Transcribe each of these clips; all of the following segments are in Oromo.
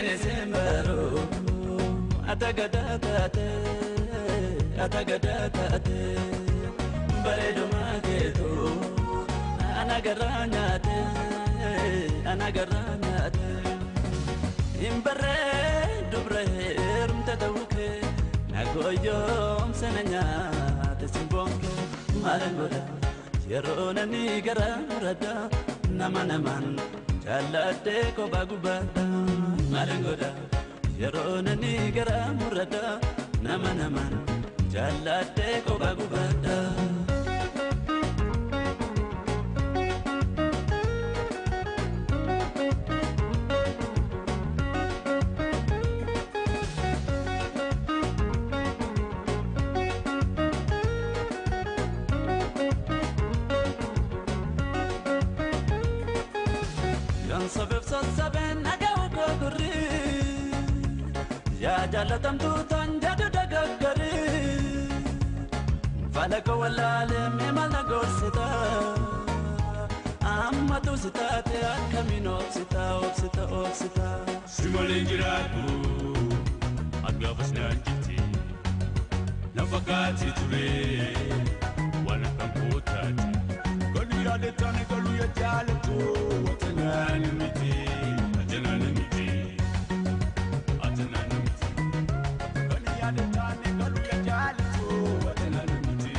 Seni sembaru Atagadatate Atagadatate Baredo mageto Anagaranyate Anagaranyate Imbare dubre rumta dauke Nagoyom senanya Tesimbonke Marangoda Yerona ni garamurada Naman Jalate ko bagubata Marangoda Yerona ni garamurada Naman Jalate ko bagubata Sabab saben agaw ko guri ya jalatam tu tanja dagagari falako walale me malagor sita amma tu sita te akamino sita simalenjiratu agavasna jiti nafakati tule wana kamputati Gonira de tane golu ya jalatu Atenani miti Gonira de tane golu ya jalatu Atenani miti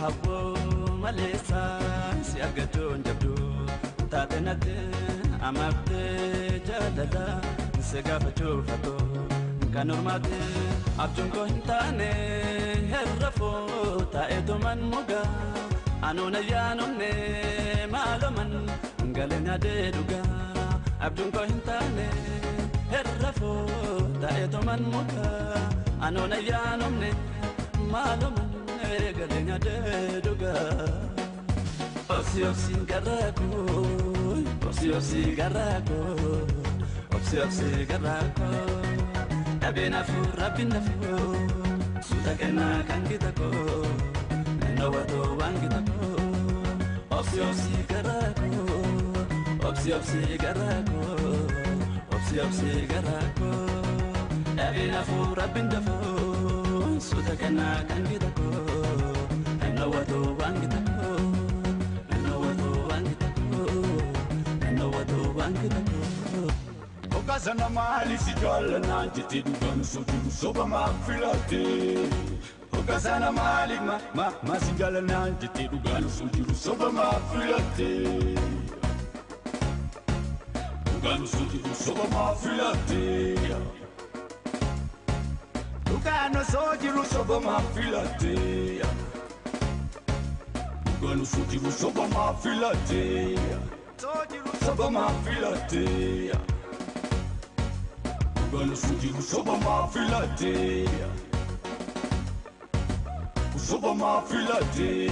Habo malesa si agaton jabdu tatenate amate jalala segafacho fato kanormate abjunko hintane herrafo taedoman muga anona yanone maloman galena deduga abjunko hintane herrafo taedoman muga anona yanone maloman galena deduga Opsi garako Opsi garako Opsi garako Abina fu rabina fu Sudakena kangitako Nawato wangitako Opsi garako Opsi garako Opsi garako Abina fu rabina fu Sudakena kangitako Nawato wangitako Okazana mali sijala na jiti dugan soju soba mafilate Okazana mali ma sijala na jiti dugan soju soba mafilate Dugan soju soba mafilate Dugan soju soba mafilate Dugan soju soba mafilate Soba mafilate Gonna suji usoba mafilate Usoba mafilate